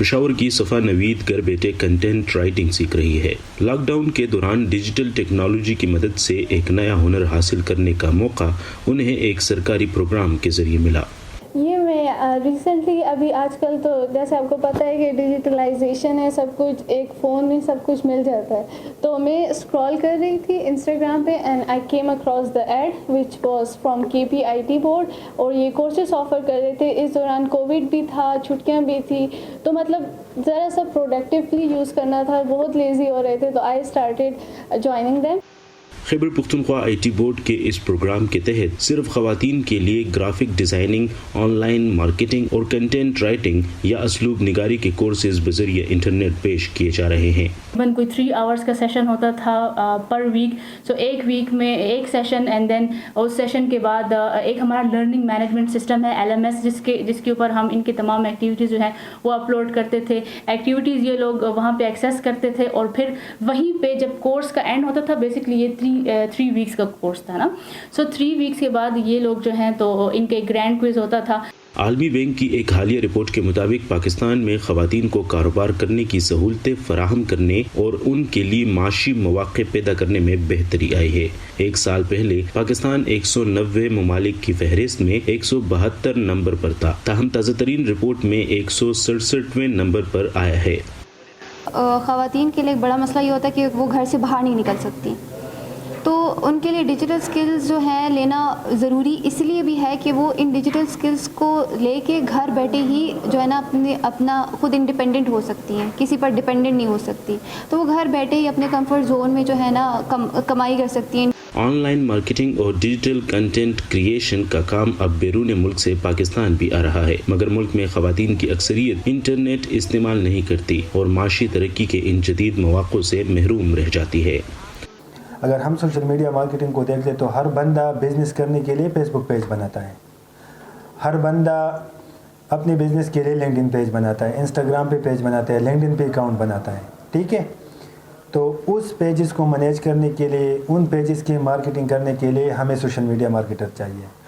پشاور کی صفا نوید گھر بیٹھے کنٹینٹ رائٹنگ سیکھ رہی ہے۔ لاک ڈاؤن کے دوران ڈیجیٹل ٹیکنالوجی کی مدد سے ایک نیا ہنر حاصل کرنے کا موقع انہیں ایک سرکاری پروگرام کے ذریعے ملا۔ یہ میں ریسنٹلی ابھی آج کل تو جیسے آپ کو پتہ ہے کہ ڈیجیٹلائزیشن ہے، سب کچھ ایک فون میں سب کچھ مل جاتا ہے، تو میں اسکرول کر رہی تھی انسٹاگرام پہ and I came across the add which was from KPIT board, اور یہ کورسز آفر کر رہے تھے۔ اس دوران کووڈ بھی تھا، چھٹیاں بھی تھی، تو مطلب ذرا سا پروڈکٹیولی یوز کرنا تھا، بہت لیزی ہو رہے تھے، تو I started joining them. Khyber Pakhtunkhwa IT board کے اس پروگرام کے تحت صرف خواتین کے لیے graphic designing, on line marketing اور کنٹینٹ رائٹنگ یا اسلوب نگاری کے کورسز بذریعہ انٹرنیٹ پیش کیے جا رہے ہیں۔ کوئی 3 hours کا سیشن ہوتا تھا پر ویک، سو ایک ویک میں ایک سیشن، اینڈ دین اس سیشن کے بعد ایک ہمارا لرننگ مینجمنٹ سسٹم ہے LMS، جس کے اوپر ہم ان کی تمام ایکٹیویٹیز جو ہیں وہ اپلوڈ کرتے تھے۔ ایکٹیویٹیز یہ لوگ وہاں پہ ایکسیس کرتے تھے، اور پھر وہیں پہ جب کورس کا اینڈ ہوتا تھا، بیسکلی یہ 3 weeks کا کورس تھا نا، سو 3 weeks کے بعد یہ لوگ جو ہیں تو ان کے گرینڈ کوئز ہوتا تھا۔ عالمی بینک کی ایک حالیہ رپورٹ کے مطابق پاکستان میں خواتین کو کاروبار کرنے کی سہولتیں فراہم کرنے اور ان کے لیے معاشی مواقع پیدا کرنے میں بہتری آئی ہے۔ ایک سال پہلے پاکستان 190 ممالک کی فہرست میں 172 نمبر پر تھا، تاہم تازہ ترین رپورٹ میں 167ویں نمبر پر آیا ہے۔ خواتین کے لیے ایک بڑا مسئلہ یہ ہوتا ہے کہ وہ گھر سے باہر نہیں نکل سکتی، تو ان کے لیے ڈیجیٹل سکلز جو ہیں لینا ضروری اس لیے بھی ہے کہ وہ ان ڈیجیٹل سکلز کو لے کے گھر بیٹھے ہی جو ہے نا اپنا خود انڈیپینڈنٹ ہو سکتی ہیں، کسی پر ڈیپینڈنٹ نہیں ہو سکتی، تو وہ گھر بیٹھے ہی اپنے کمفرٹ زون میں جو ہے نا کمائی کر سکتی ہیں۔ آن لائن مارکیٹنگ اور ڈیجیٹل کنٹینٹ کریشن کا کام اب بیرون ملک سے پاکستان بھی آ رہا ہے، مگر ملک میں خواتین کی اکثریت انٹرنیٹ استعمال نہیں کرتی اور معاشی ترقی کے ان جدید مواقع سے محروم رہ جاتی ہے۔ اگر ہم سوشل میڈیا مارکیٹنگ کو دیکھ لیں تو ہر بندہ بزنس کرنے کے لیے فیس بک پیج بناتا ہے، ہر بندہ اپنے بزنس کے لیے لنکڈ ان پیج بناتا ہے، انسٹاگرام پہ پیج بناتا ہے، لنکڈ ان پہ اکاؤنٹ بناتا ہے، ٹھیک ہے؟ تو اس پیجز کو مینیج کرنے کے لیے، ان پیجز کی مارکیٹنگ کرنے کے لیے ہمیں سوشل میڈیا مارکیٹر چاہیے۔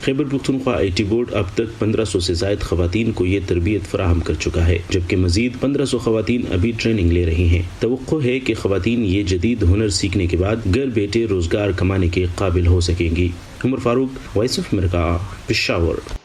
خیبر پختونخوا IT بورڈ اب تک 1500 سے زائد خواتین کو یہ تربیت فراہم کر چکا ہے، جبکہ مزید 1500 خواتین ابھی ٹریننگ لے رہی ہیں۔ توقع ہے کہ خواتین یہ جدید ہنر سیکھنے کے بعد گھر بیٹھے روزگار کمانے کے قابل ہو سکیں گی۔ عمر فاروق، وائس آف امریکہ، پشاور۔